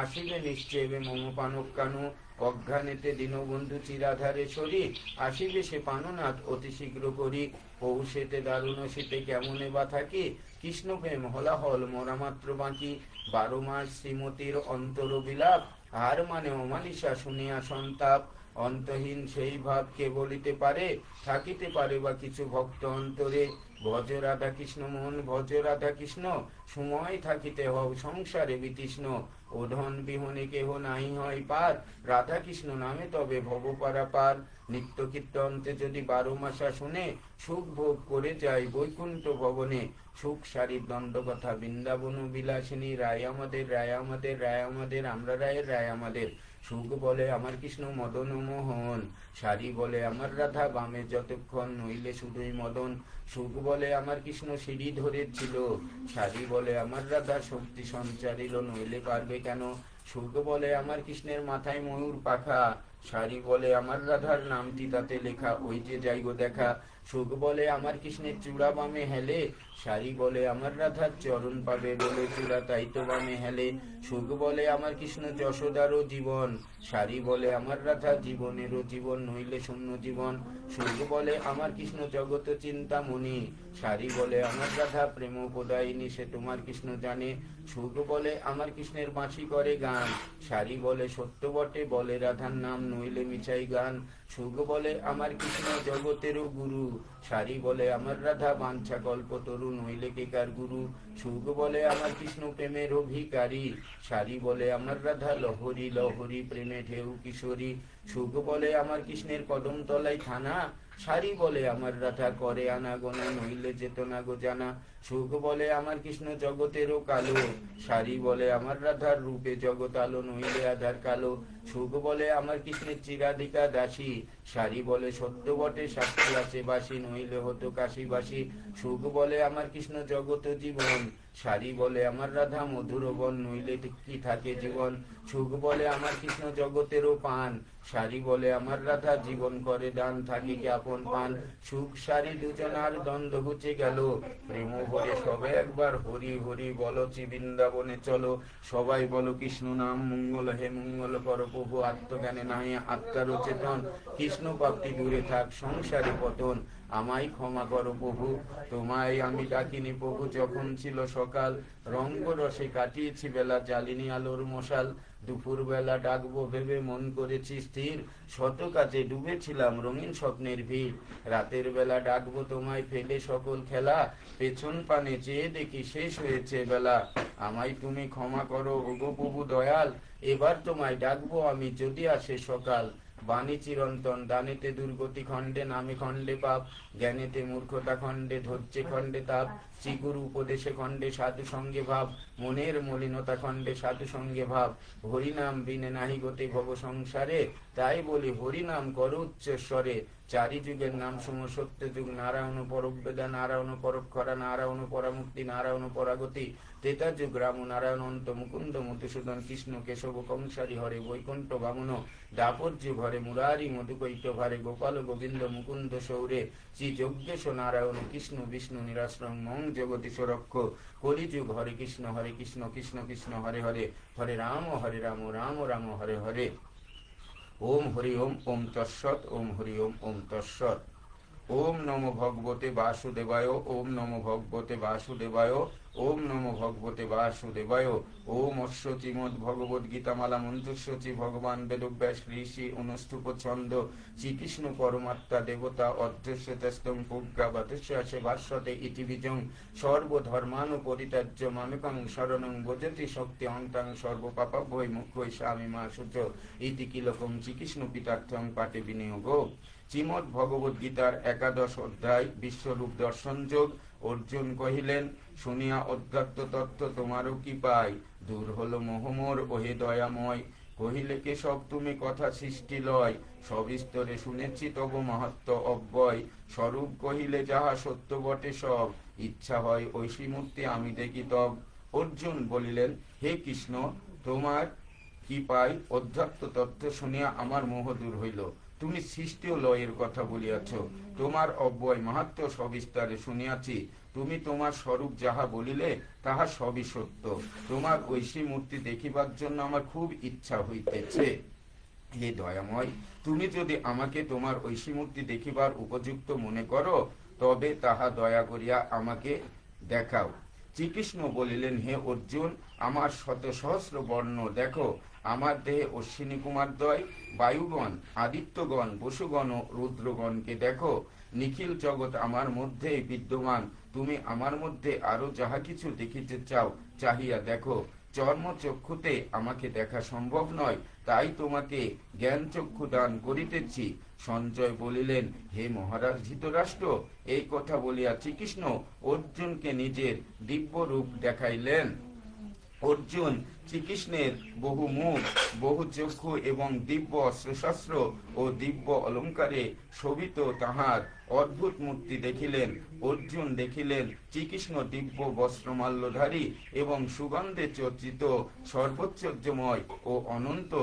আসিবে নিশ্চয়বে মম পানক কানু। অজ্ঞানেতে দীনবন্ধু চিরাধারে সরি, আসিবে সে পাননাথ অতি শীঘ্র করি। পৌষেতে দারুণ শীতে কেমনে বা থাকি, কৃষ্ণ প্রেম হলাহল মরা মাত্র বাঁকি। 12 মাস শ্রীমতীর অন্তর বিলাপ, আর মানে অমানিসা শুনিয়া সন্তাপ। অন্তহীন সেই ভাব কে বলিতে পারে, থাকিতে পারে বা কিছু ভক্ত অন্তরে। ভজ রাধা কৃষ্ণ মন ভজ রাধা কৃষ্ণ, সময় থাকিতে হও সংসারে বিতৃষ্ণ। ওধন বিহনে কেহ নাই হয় পার, রাধা কৃষ্ণ নামে তবে ভব পারাপার। নিত্য কীর্তন্তে যদি 12 মাসা শুনে, সুখ ভোগ করে যায় বৈকুণ্ঠ ভবনে। সুখ সারি দ্বন্দ্ব কথা বৃন্দাবন বিলাসিনী, রায় আমাদের রায় আমাদের রায় আমাদের, আমরা রায়ের রায় আমাদের। সুখ বলে আমার কৃষ্ণ মদন মোহন, সারি বলে আমার রাধা বামে যতক্ষণ, নইলে শুধুই মদন। সুখ বলে আমার কৃষ্ণ সিঁড়ি ধরেছিল, সারি বলে আমার রাধা শক্তি সঞ্চারিল, নইলে পারবে কেন। সুখ বলে আমার কৃষ্ণের মাথায় ময়ূর পাখা, সারি বলে আমার রাধার নামটি তাতে লেখা, ওই যে যাইগো দেখা। সুখ বলে আমার কৃষ্ণের চূড়া বামে হেলে, সারি বলে আমার রাধার চরণ পাবে বলে, চূড়া তাই তো বামে হেলে। সুখ বলে আমার কৃষ্ণ যশোদারও জীবন, সারি বলে আমার রাধা জীবনেরও জীবন, নইলে শূন্য জীবন। সুখ বলে আমার কৃষ্ণ জগত চিন্তামণি, সারি বলে আমার রাধা প্রেম প্রদায়িনী, সে তোমার কৃষ্ণ জানে। সুখ বলে আমার কৃষ্ণের বাঁশি করে গান, সারি বলে সত্য বটে বলে রাধার নাম, নইলে মিছাই গান। সুখ বলে আমার কৃষ্ণ জগতেরও গুরু, সারি বলে আমার রাধা বাঞ্ছা কল্পতরু, নইলে কেকার গুরু। সুখ বলে আমার কৃষ্ণ প্রেমের অভিকারী, সারি বলে আমার রাধা লহরী লহরী প্রেমে ঢেউ কিশোরী। সুখ বলে আমার কৃষ্ণের কদম তলায় থানা, সারি বলে আমার রাধা করে আনাগোনা, নইলে যেত না গো জানা। সুখ বলে আমার কৃষ্ণ জগতেরও কালো, সারি বলে আমার রাধার রূপে জগৎ আলো, নইলে আধার কালো। সুখ বলে আমার কৃষ্ণের চিরাধিকা দাসী, সারি বলে সত্য বটে শাস্ত্রী আছে বাসী, নইলে হতো কাশীবাসী। সুখ বলে আমার কৃষ্ণ জগত জীবন, সারি বলে আমার রাধা মধুর বন, নইলে কি থাকে জীবন। সুখ বলে আমার কৃষ্ণ জগতেরও পান, সারি বলে আমার রাধা জীবন করে দান, থাকে কি আপন পান। সুখ সারি দুজনার দ্বন্দ্ব ঘুচে গেল, প্রেম ভরে সবে একবার হরি হরি বলো, বৃন্দাবনে চলো। সবাই বলো কৃষ্ণ নাম মঙ্গল, হে মঙ্গল কর প্রভু। আত্মজ্ঞানে নাই আত্মার চেতন, কৃষ্ণ প্রাপ্তি দূরে থাক সংসারে পতন। আমায় ক্ষমা করো প্রভু, তোমায় আমি ডাকিনি প্রভু। যখন ছিল সকাল, রঙ্গ রসে কাটিয়েছি বেলা, জ্বালিনি আলোর মশাল। দুপুর বেলা ডাকবো ভেবে মন করেছি স্থির, শত কাজে ডুবেছিলাম রঙিন স্বপ্নের ভিড়। রাতের বেলা ডাকবো তোমায় ফেলে সকল খেলা, পেছন পানে চেয়ে দেখি শেষ হয়েছে বেলা। আমায় তুমি ক্ষমা করো ওগো প্রভু দয়াল, এবার তোমায় ডাকবো আমি যদি আসে সকাল। বাণী চিরন্তন দানেতে দুর্গতি খণ্ডে, নামে খণ্ডে পাপ, জ্ঞানেতে মূর্খতা খণ্ডে, ধৈর্যে খণ্ডে তাপ। শ্রীগুরু উপদেশে খণ্ডে সাধু সঙ্গে ভাব, মনের মলিনতা খণ্ডে সাধু সঙ্গে ভাব। হরিনাম বিনে নাহি গতি ভব সংসারে, তাই বলি হরিনাম করো উচ্চস্বরে। চারি যুগের নাম সম সত্য যুগ, নারায়ণ পরবেদা, নারায়ণ পরক্ষরা, নারায়ণ পরামুক্তি, নারায়ণ পরাগতি। তেতা যুগ রাম নারায়ণ অন্ত, মুকুন্দ মধুসূদন, কৃষ্ণ কেশব কংসারী হরে, বৈকুণ্ঠ বামন। দাপর যুগ হরে মুরারি মধুকৈট ভারে, গোপাল গোবিন্দ মুকুন্দ সৌরে। শ্রী যজ্ঞেশ নারায়ণ কৃষ্ণ বিষ্ণু নিরাশ্রম, মং জগদীশ রক্ষ। কলিযুগ হরে কৃষ্ণ কৃষ্ণ কৃষ্ণ হরে হরে, হরে রাম রাম রাম হরে হরে। ওম হরি ওম, ওম তৎসৎ, ওম হরি ওম, ওম তৎসৎ। ওম নমো ভগবতে বাসুদেবায়, ওম নমো ভগবতে বাসুদেবায়, ওম নমো ভগবতে বাসুদেবায়। ওম অশ্ব শ্রীমদ্ ভগবদ গীতামালা মন্ত্রস্বচি, ভগবান বেদব্যাস ঋষি অনুষ্ঠুপ ছন্দ। শ্রীকৃষ্ণ পরমাত্মা দেবতা অধ্যস্য তেস্তং প্রজ্ঞাবাদস্য আসে ভাষ্যতে ইতি বীজং। সর্বধর্মানু পরিত্যাজ্য মামেকং শরণং ভজতি শক্তি অন্তাং, সর্বপাপভ্যয় মুখ্যৈ স্বামী মা সূর্য ইতি কিলকং। শ্রীকৃষ্ণ পিতার্থং পাঠে বিনিয়োগ। শ্রীমদ্ ভগবদ গীতার 11 অধ্যায় বিশ্বরূপ দর্শন যোগ। অর্জুন কহিলেন, শুনিয়া অধ্যাত্ম তত্ত্ব তোমারও কি পাই, দূর হলো মোহমোর ওহে দয়াময়। কহিলে কেশব তুমি কথা সৃষ্টি লয়, সবিস্তরে শুনেছি তব মাহাত্ম অব্যয়। স্বরূপ কহিলে যাহা সত্য বটে সব, ইচ্ছা হয় ঐশী মূর্তি আমি দেখি তব। অর্জুন বলিলেন, হে কৃষ্ণ তোমার কি পাই, অধ্যাত্ম তত্ত্ব শুনিয়া আমার মোহ দূর হইল। তুমি সৃষ্টি ও লয়ের কথা বলিয়াছ, তোমার অব্যয় মাহাত্ম সবিস্তারে শুনিয়াছি। তুমি তোমার স্বরূপ যাহা বলিলে তাহা সবই সত্য। তোমার ঐশী মূর্তি দেখিবার জন্য আমার খুব ইচ্ছা হইতেছে। হে দয়াময়, তুমি যদি আমাকে তোমার ঐশী মূর্তি দেখিবার উপযুক্ত মনে করো, তবে তাহা দয়া করিয়া আমাকে দেখাও। শ্রীকৃষ্ণ বলিলেন, হে অর্জুন, আমার শত সহস্র বর্ণ দেখো। আমার দেহে অশ্বিনী কুমারদ্বয়, বায়ুগণ, আদিত্যগণ, বসুগণ ও রুদ্রগণকে দেখো। নিখিল জগৎ আমার মধ্যে বিদ্যমান। তুমি আমার মধ্যে আরো যাহা কিছু দেখিতে চাও, চাহিয়া দেখো। চর্মচক্ষুতে আমাকে দেখা সম্ভব নয়, তাই তোমাকে জ্ঞান চক্ষু দান করিতেছি। সঞ্জয় বলিলেন, হে মহারাজ ধৃতরাষ্ট্র, এই কথা বলিয়া শ্রীকৃষ্ণ অর্জুনকে নিজের দিব্য রূপ দেখাইলেন। অর্জুন শ্রীকৃষ্ণের বহু মুখ, বহু চক্ষু এবং দিব্য অস্ত্রশস্ত্র ও দিব্য অলঙ্কারে শোভিত তাহার অদ্ভুত মূর্তি দেখিলেন। অর্জুন দেখিলেন শ্রীকৃষ্ণ দিব্য বস্ত্রমাল্যধারী এবং সুগন্ধে চর্চিত, সর্বোচ্চর্যময় ও অনন্ত।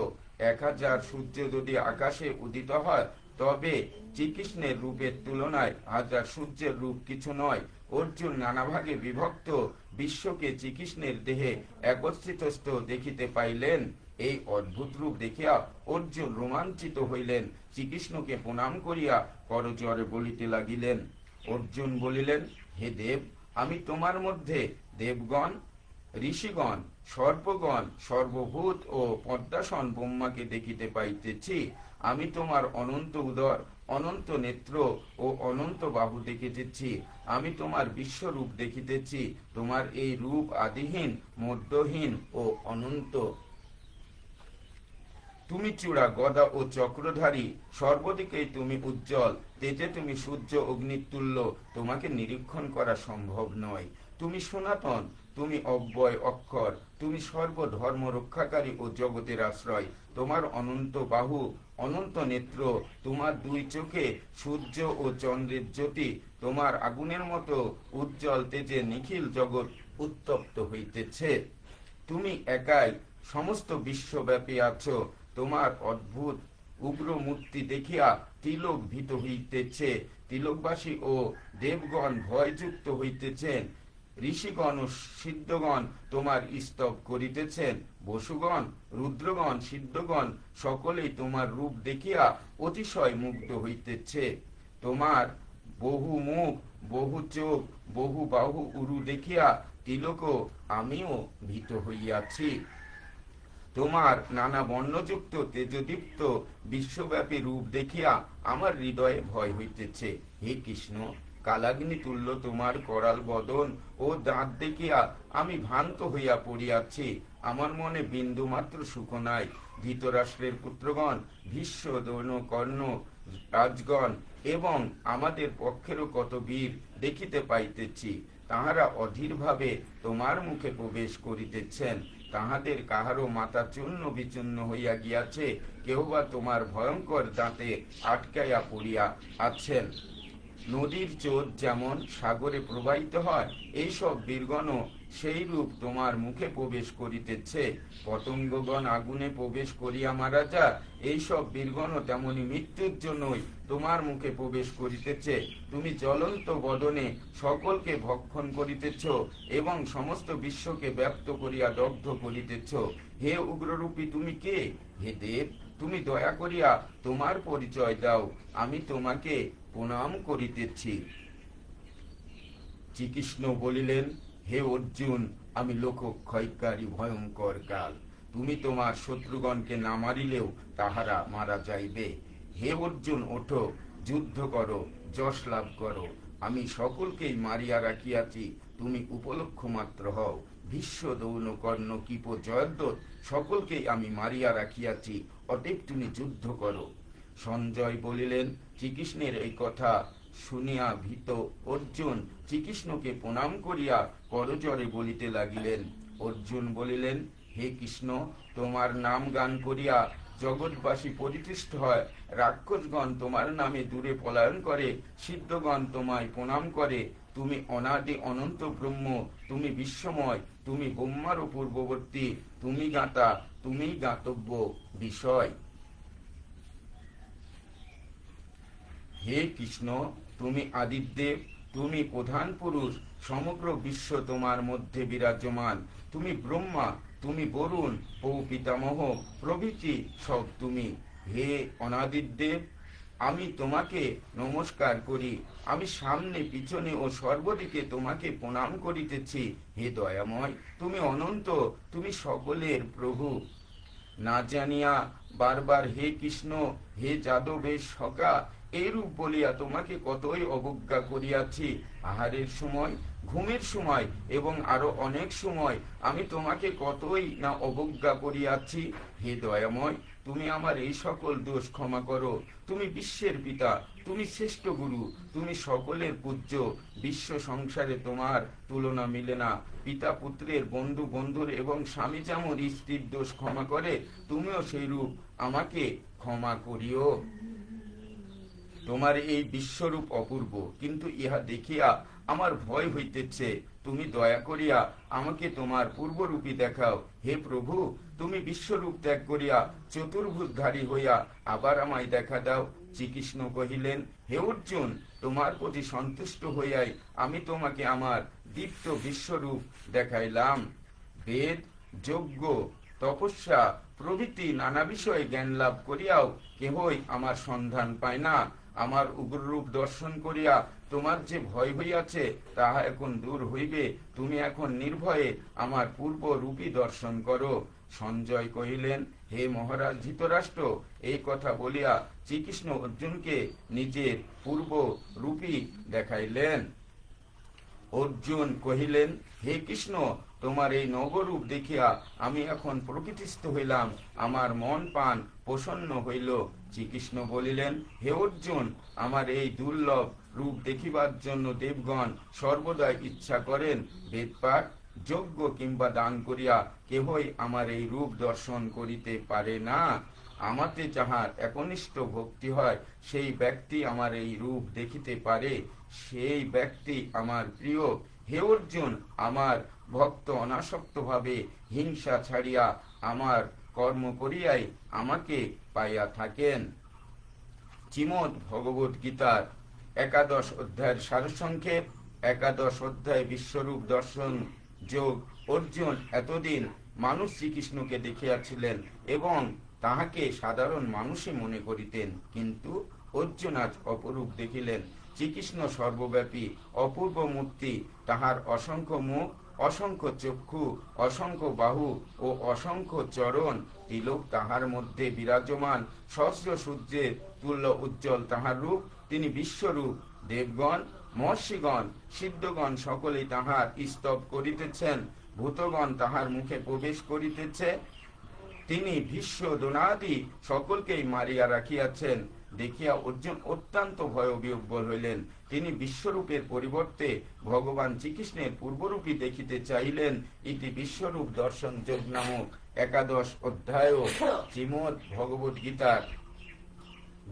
1000 সূর্য যদি আকাশে উদিত হয়, তবে শ্রীকৃষ্ণের রূপের তুলনায় 1000 সূর্যের রূপ কিছু নয়। অর্জুন নানা ভাগে বিভক্ত বিশ্বকে শ্রীকৃষ্ণের দেহে একত্রিতস্থ দেখিতে পাইলেন। এই অদ্ভুত রূপ দেখিয়া অর্জুন রোমাঞ্চিত হইলেন, শ্রীকৃষ্ণকে প্রণাম করিয়া করজোড়ে বলিতে লাগিলেন। অর্জুন বলিলেন, হে দেব, আমি তোমার মধ্যে দেবগণ, ঋষিগণ, সর্পগণ, সর্বভূত ও পদ্মাসন ব্রহ্মাকে দেখিতে পাইতেছি। আমি তোমার অনন্ত উদর, অনন্ত নেত্র ও অনন্ত বাহু দেখিতেছি। আমি তোমার বিশ্বরূপ দেখিতেছি। তোমার এই রূপ আদিহীন, মধ্যহীন ও অনন্ত। তুমি চূড়া গদা ও চক্রধারী, সর্বদিকেই তুমি উজ্জ্বল, তেজে তুমি সূর্য অগ্নির তুল্য, তোমাকে নিরীক্ষণ করা সম্ভব নয়। তুমি সনাতন, তুমি অব্যয় অক্ষর, তুমি সর্বধর্ম রক্ষাকারী ও জগতের আশ্রয়। তোমার অনন্ত বাহু, অনন্ত নেত্র, তোমার দুই চোখে সূর্য ও চন্দ্রের জ্যোতি, তোমার আগুনের মতো উজ্জ্বল তেজে নিখিল জগৎ উত্তপ্ত হইতেছে। তুমি একাই সমস্ত বিশ্বব্যাপী আছো। তোমার অদ্ভুত উগ্র মূর্তি দেখিয়া তিলক ভীত হইতেছে, তিলকবাসী ও দেবগণ ভয়যুক্ত হইতেছেন। ঋষিগণ ও সিদ্ধগণ তোমার স্তব করিতেছেন। বসুগণ, রুদ্রগণ, সিদ্ধগণ সকলেই তোমার রূপ দেখিয়া অতিশয় মুগ্ধ হইতেছে। তোমার বহু মুখ, বহু চোখ, বহু বাহু উরু দেখিয়া তিলক আমিও ভীত হইয়াছি। তোমার নানা বর্ণযুক্ত তেজদীপ্ত বিশ্বব্যাপী রূপ দেখিয়া আমার হৃদয়ে ভয় হইতেছে। হে কৃষ্ণ, কালাগ্নি তুল্য তোমার করাল বদন ও দাঁত দেখিয়া আমি ভ্রান্ত হইয়া পড়িয়াছি। আমার মনে বিন্দু মাত্র সুখ নাই। ধৃতরাষ্ট্রের পুত্রগণ, ভীষ্ম, দ্রোণ, কর্ণ, রাজগণ এবং আমাদের পক্ষেরও কত বীর দেখিতে পাইতেছি। তাহারা অধীরভাবে তোমার মুখে প্রবেশ করিতেছেন। তাহাদের কাহারও মাথা চূর্ণ বিচূর্ণ হইয়া গিয়াছে, কেউ বা তোমার ভয়ঙ্কর দাঁতে আটকাইয়া পড়িয়া আছেন। নদীর স্রোত যেমন সাগরে প্রবাহিত হয়, এইসব বীরগণও সেই রূপ তোমার মুখে প্রবেশ করিতেছে। পতঙ্গগণ আগুনে প্রবেশ করিয়া মারা যায়, এইসব বীরগণও তেমনি মৃত্যুর জন্যই তোমার মুখে প্রবেশ করিতেছে। তুমি জ্বলন্ত বদনে সকলকে ভক্ষণ করিতেছ এবং সমস্ত বিশ্বকে ব্যপ্ত করিয়া দগ্ধ করিতেছ। হে উগ্ররূপী, তুমি কে? হে দেব, তুমি দয়া করিয়া তোমার পরিচয় দাও, আমি তোমাকে প্রণাম করিতেছি। শ্রীকৃষ্ণ বলিলেন, হে অর্জুন, আমি লোকক্ষয়কারী ভয়ঙ্কর কাল। তুমি তোমার শত্রুগণকে না মারিলেও তাহারা মারা যাইবে। হে অর্জুন, ওঠো, যুদ্ধ করো, যশ লাভ করো। আমি সকলকেই মারিয়া রাখিয়াছি, তুমি উপলক্ষ মাত্র হও। ভীষ্ম, দ্রোণ, কর্ণ, কৃপ, জয়দ্রথ সকলকেই আমি মারিয়া রাখিয়াছি, অতএব তুমি যুদ্ধ করো। সঞ্জয় বলিলেন, শ্রীকৃষ্ণের এই কথা শুনিয়া ভীত অর্জুন শ্রীকৃষ্ণকে প্রণাম করিয়া করজোড়ে বলিতে লাগিলেন। অর্জুন বলিলেন, হে কৃষ্ণ, তোমার নাম গান করিয়া জগৎবাসী পরিতৃষ্ট হয়। রাক্ষসগণ তোমার নামে দূরে পলায়ন করে, সিদ্ধগণ তোমায় প্রণাম করে। তুমি অনাদি অনন্ত ব্রহ্ম, তুমি বিশ্বময়, তুমি ব্রহ্মারও পূর্ববর্তী, তুমি জ্ঞাতা, তুমি জ্ঞাতব্য বিষয়। হে কৃষ্ণ, তুমি আদিদেব, তুমি প্রধান পুরুষ, সমগ্র বিশ্ব তোমার মধ্যে বিরাজমান। তুমি ব্রহ্মা, তুমি বরুণ ও পিতামহ প্রভৃতি সব তুমি। হে অনাদিদেব, আমি তোমাকে নমস্কার করি। আমি সামনে, পিছনে ও সর্বদিকে তোমাকে প্রণাম করিতেছি। হে দয়াময়, তুমি অনন্ত, তুমি সকলের প্রভু। না জানিয়া বারবার হে কৃষ্ণ, হে যাদবের সখা এইরূপ বলিয়া তোমাকে কতই অবজ্ঞা করিয়াছি। আহারের সময়, ঘুমের সময় এবং আরো অনেক সময় আমি তোমাকে কতই না অবজ্ঞা করিয়াছি। হে দয়াময়, তুমি আমার এই সকল দোষ ক্ষমা করো। তুমি বিশ্বের পিতা, তুমি শ্রেষ্ঠ গুরু, তুমি সকলের পূজ্য। বিশ্ব সংসারে তোমার তুলনা মিলে না। পিতা পুত্রের, বন্ধু বন্ধুর এবং স্বামী যেমন স্ত্রীর দোষ ক্ষমা করে, তুমিও সেই রূপ আমাকে ক্ষমা করিও। তোমার এই বিশ্বরূপ অপূর্ব, কিন্তু ইহা দেখিয়া আমার ভয় হইতেছে। তুমি দয়া করিয়া আমাকে তোমার পূর্বরূপী দেখাও। হে প্রভু, তুমি বিশ্বরূপ ত্যাগ করিয়া চতুর্ভুজধারী হইয়া আবার আমায় দেখা দাও। শ্রীকৃষ্ণ কহিলেন, হে অর্জুন, তোমার প্রতি সন্তুষ্ট হইয়াই আমি তোমাকে আমার দীপ্ত বিশ্বরূপ দেখাইলাম। বেদ, যজ্ঞ, তপস্যা প্রভৃতি নানা বিষয়ে জ্ঞান লাভ করিয়াও কেহই আমার সন্ধান পায় না। আমার উগ্ররূপ দর্শন করিয়া তোমার যে ভয় হইয়াছে তাহা এখন দূর হইবে। তুমি এখন নির্ভয়ে আমার পূর্ব রূপী দর্শন করো। সঞ্জয় কহিলেন, হে মহারাজ ধৃতরাষ্ট্র, এই কথা বলিয়া শ্রীকৃষ্ণ অর্জুনকে নিজের পূর্ব রূপী দেখাইলেন। অর্জুন কহিলেন, হে কৃষ্ণ, তোমার এই নবরূপ দেখিয়া আমি এখন প্রকৃতিস্থ হইলাম, আমার মন পান প্রসন্ন হইল। শ্রীকৃষ্ণ বলিলেন, হে অর্জুন, আমার এই দুর্লভ রূপ দেখিবার জন্য দেবগণ সর্বদাই ইচ্ছা করেন। বেদপাঠ, যজ্ঞ কিংবা দান করিয়া কেহই আমার এই রূপ দর্শন করিতে পারে না। আমাতে যাহার একনিষ্ঠ ভক্তি হয়, সেই ব্যক্তি আমার এই রূপ দেখিতে পারে, সেই ব্যক্তি আমার প্রিয়। হে অর্জুন, আমার ভক্ত অনাসক্তভাবে হিংসা ছাড়িয়া আমার কর্ম করিয়াই আমাকে পাইয়া থাকেন। শ্রীমদ্ ভগবত গীতার 11 অধ্যায়ের সারসংক্ষেপ। 11 অধ্যায় বিশ্বরূপ দর্শন যোগ। অর্জুন এতদিন মানুষ শ্রীকৃষ্ণকে দেখিয়াছিলেন এবং তাহাকে সাধারণ মানুষই মনে করিতেন, কিন্তু অর্জুন আজ অপরূপ দেখিলেন। শ্রীকৃষ্ণ সর্বব্যাপী, অপূর্ব মূর্তি। তাহার অসংখ্য মুখ, অসংখ্য চক্ষু, অসংখ্য বাহু ও অসংখ্য চরণ। তিলক তাহার মধ্যে বিরাজমান। সহস্র সূর্যের তুল্য উজ্জ্বল তাহার রূপ। তিনি বিশ্বরূপ। দেবগণ, মহর্ষিগণ, সিদ্ধগণ সকলেই তাহার স্তব করিতেছেন। ভূতগণ তাহার মুখে প্রবেশ করিতেছে। তিনি ভীষ্ম দ্রোণাদি সকলকেই মারিয়া রাখিয়াছেন। দেখিয়া অর্জুন অত্যন্ত ভয়বিহ্বল হইলেন। তিনি বিশ্বরূপের পরিবর্তে ভগবান শ্রীকৃষ্ণের পূর্বরূপী দেখিতে চাইলেন। ইতি বিশ্বরূপ দর্শন যোগ নামক 11 অধ্যায় শ্রীমদ্ ভগবত গীতার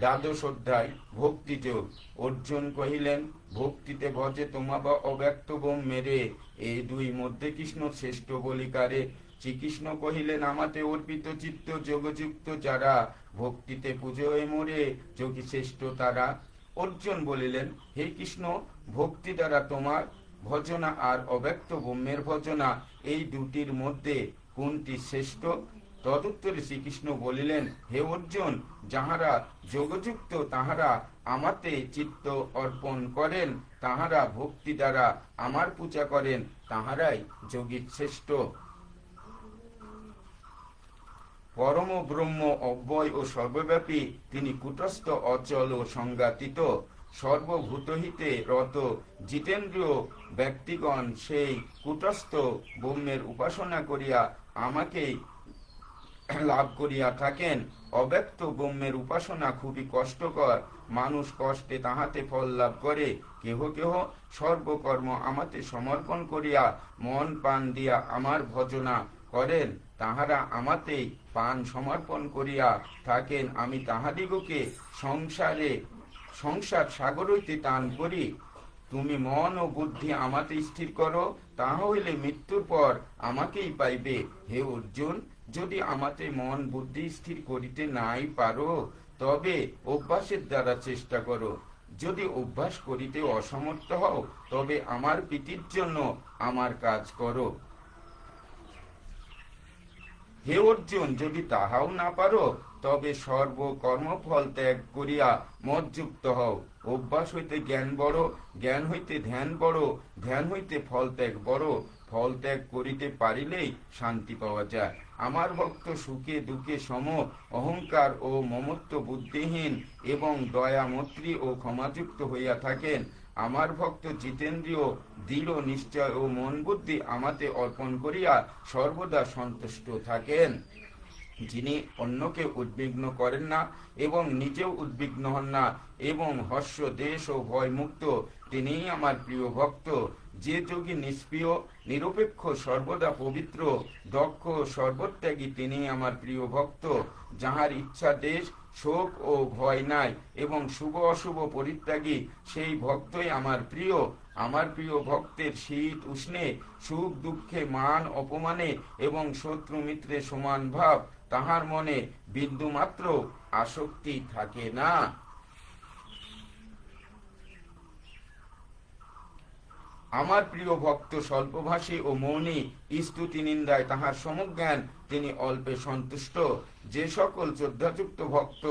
12 অধ্যায় ভক্তিযোগ। অর্জুন কহিলেন, ভক্তিতে ভজে তোমাবা অব্যক্ত বোম মেরে, এই দুই মধ্যে কৃষ্ণ শ্রেষ্ঠ বলিকারে। শ্রীকৃষ্ণ কহিলেন, আমাতে অর্পিত চিত্ত যোগযুক্ত যারা, ভক্তিতে পুজোয় মোরে যোগী শ্রেষ্ঠ তারা। অর্জুন বলিলেন, হে কৃষ্ণ, ভক্তি দ্বারা তোমার ভজনা আর অব্যক্ত ব্রহ্মের ভজনা, এই দুটির মধ্যে কোনটি শ্রেষ্ঠ? তদুত্তরে শ্রীকৃষ্ণ বলিলেন, হে অর্জুন, যাহারা যোগযুক্ত তাহারা আমাতে চিত্ত অর্পণ করেন, তাহারা ভক্তি দ্বারা আমার পূজা করেন, তাহারাই যোগী শ্রেষ্ঠ। পরম ব্রহ্ম অব্যয় ও সর্বব্যাপী, তিনি কূটস্থ অচল ও সংজ্ঞাতীত। সর্বভূতহিতে রত জিতেন্দ্রীয় ব্যক্তিগণ সেই কূটস্থ ব্রহ্মের উপাসনা করিয়া আমাকেই লাভ করিয়া থাকেন। অব্যক্ত ব্রহ্মের উপাসনা খুবই কষ্টকর। মানুষ কষ্টে তাহাতে ফল লাভ করে। কেহ কেহ সর্বকর্ম আমাতে সমর্পণ করিয়া মন প্রাণ দিয়া আমার ভজনা করেন, তাহারা আমাতেই প্রাণ সমর্পণ করিয়া থাকেন। আমি তাহাদিগকে সংসার সাগর হইতে টান করি। তুমি মন ও বুদ্ধি আমাতে স্থির করো, তাহা হইলে মৃত্যুর পর আমাকেই পাইবে। হে অর্জুন, যদি আমাতে মন বুদ্ধি স্থির করিতে নাই পারো, তবে অভ্যাসের দ্বারা চেষ্টা করো। যদি অভ্যাস করিতে অসমর্থ হও, তবে আমার প্রীতির জন্য আমার কাজ করো। হে অর্জুন, যদি তাহাও না পারো, তবে সর্ব কর্মফল ত্যাগ করিয়া মজ্জুক্ত হও। অভ্যাস হইতে জ্ঞান বড়, জ্ঞান হইতে ধ্যান বড়, ধ্যান হইতে ফল ত্যাগ বড়। ফল ত্যাগ করিতে পারিলেই শান্তি পাওয়া যায়। আমার ভক্ত সুখে দুঃখে সম, অহংকার ও মমত্ব বুদ্ধিহীন এবং দয়া মৈত্রী ও ক্ষমাযুক্ত হইয়া থাকেন। আমার ভক্ত জিতেন্দ্রীয়, দৃঢ় নিশ্চয় ও মন বুদ্ধি আমাতে অর্পণ করিয়া সর্বদা সন্তুষ্ট থাকেন। যিনি অন্যকে উদ্বিগ্ন করেন না এবং নিজেও উদ্বিগ্ন হন না এবং হর্ষ দেশ ও ভয় মুক্ত, তিনিই আমার প্রিয় ভক্ত। যে যোগী নিষ্প্রিয়, নিরপেক্ষ, সর্বদা পবিত্র, দক্ষ, সর্বত্যাগী, তিনিই আমার প্রিয় ভক্ত। যাহার ইচ্ছা দেশ, শোক ও ভয় নাই এবং শুভ অশুভ পরিত্যাগী, সেই ভক্তই আমার প্রিয়। আমার প্রিয় ভক্তের শীত উষ্ণে, সুখ দুঃখে, মান অপমানে এবং শত্রু মিত্রে সমান ভাব, তাহার মনে বিন্দুমাত্র আসক্তি থাকে না। আমার প্রিয় ভক্ত স্বল্পভাষী ও মৌনী, স্তুতি নিন্দায় তাহার সমজ্ঞান, তিনি অল্পে সন্তুষ্ট। যে সকল শ্রদ্ধাযুক্ত ভক্ত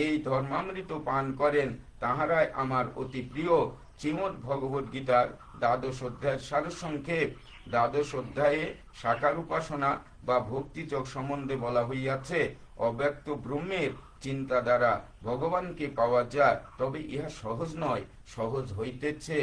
এই ধর্মামৃত পান করেন, তাহারাই আমার অতি প্রিয়। শ্রীমদ্ ভগবত গীতার 12 অধ্যায়ের সারসংক্ষেপ। 12 অধ্যায়ে সাকার উপাসনা বা ভক্তিযোগ সম্বন্ধে বলা হইয়াছে। অব্যক্ত ব্রহ্মের চিন্তা দ্বারা ভগবানকে পাওয়া যায়, তবে ইহা সহজ নয়, সহজ হইতেছে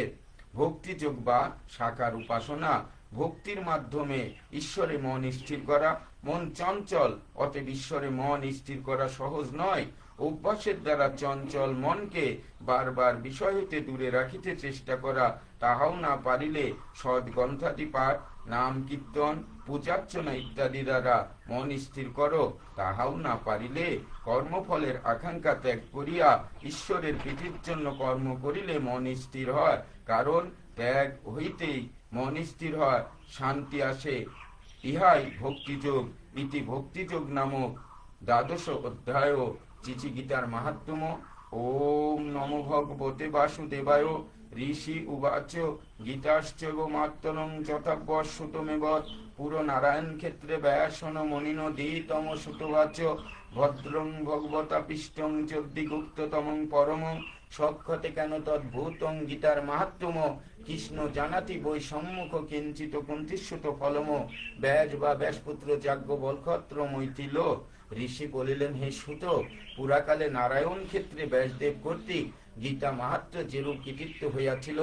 ভক্তিযোগ বা সাকার উপাসনা। ভক্তির মাধ্যমে ঈশ্বরে মন স্থির করা। মন চঞ্চল, অতএব ঈশ্বরে মন স্থির করা সহজ নয়। অভ্যাসের দ্বারা চঞ্চল মনকে বারবার বিষয় হইতে দূরে রাখিতে চেষ্টা করা, তাহাও না পারিলে সদ্গ্রন্থাদি পাঠ, নাম কীর্তন, পূজার্চনা ইত্যাদি দ্বারা মন স্থির করো, তাহাও না পারিলে কর্মফলের আকাঙ্ক্ষা ত্যাগ করিয়া ঈশ্বরের প্রীতির জন্য কর্ম করিলে মন স্থির হয়। কারণ ত্যাগ হইতেই মন স্থির হয়, শান্তি আসে। ইহাই ভক্তিযোগ। ইতি ভক্তিযোগ নামক দ্বাদশ অধ্যায় চিচিগীতার মাহাত্ম্য। ওম নমো ভগবতে বাসুদেবায়। ঋষি উবাচ গীতাশ্চৈব মাত্তরং যথাবশ্যুতমেব পুরো নারায়ণ ক্ষেত্রে ব্যাসন মনিন দিতম সুতবাচ ভদ্রং ভগবতা পিষ্টং চোদ্দিগুপ্ততমং পরম সক্ষতে কেন তদ্ভূতং গীতার মাহাত্ম্য কৃষ্ণ জানাতি বৈ সম্মুখ কিঞ্চিত কুন্তিস্যুত ফলম ব্যাস বা ব্যাসপুত্র যাজ্ঞবল্ক্য মৈথিল। ঋষি বলিলেন, হে সুত, পুরাকালে নারায়ণ ক্ষেত্রে ব্যাসদেব কর্তৃক গীতা মাহাত্ম্য যেরূপ কৃতিত্ব হইয়াছিল,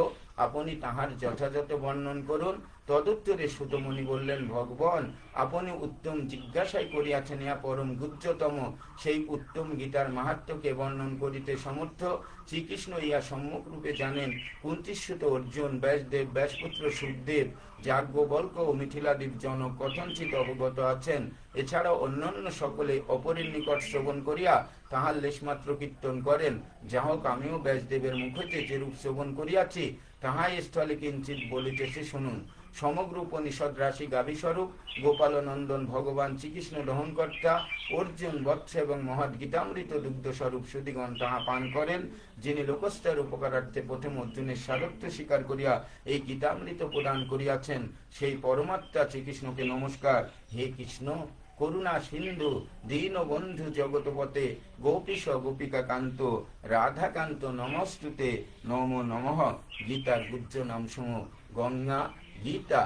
আপনি তাহার যথাযথ বর্ণন করুন। তদুত্তরে সুতমুনি বললেন, ভগবান, আপনি উত্তম জিজ্ঞাসাই করিয়াছেন। ইহা পরম গুহ্যতম সেই উত্তম গীতার মাহাত্ম্যকে বর্ণন করিতে সমর্থ শ্রীকৃষ্ণ ইহা সম্মুখ রূপে জানেন। কুন্তিস্যুত অর্জুন, ব্যাসদেব, ব্যাসপুত্র সুখদেব, যাজ্ঞবল্ক্য ও মিথিলাদীপ জনক কথঞ্চিত অবগত আছেন। এছাড়াও অন্যান্য সকলে অপরের নিকট শ্রবণ করিয়া তাহার লেশমাত্র কীর্তন করেন। যা হোক, আমিও ব্যাসদেবের মুখ হইতে যেরূপ শ্রবণ করিয়াছি, তাহাই স্থলে কিঞ্চিত বলিতেছি, শুনুন। সমগ্র উপনিষদ রাশি গাভীস্বরূপ গোপালনন্দন ভগবান শ্রীকৃষ্ণ দহনকর্তা, অর্জুন বৎস এবং মহৎ গীতামৃত দুগ্ধস্বরূপ সুদিগণ তাহা পান করেন। যিনি লোকস্থার উপকারার্থে প্রথম অর্জুনের সারথ্য স্বীকার করিয়া এই গীতামৃত প্রদান করিয়াছেন, সেই পরমাত্মা শ্রীকৃষ্ণকে নমস্কার। হে কৃষ্ণ, করুণা সিন্ধু, দীনবন্ধু জগৎপতে, গোপীশ গোপিকা কান্ত, রাধাকান্ত নমস্তুতে, নমো নমঃ। গীতার গুহ্য নাম সমূহ: গঙ্গা, গীতা,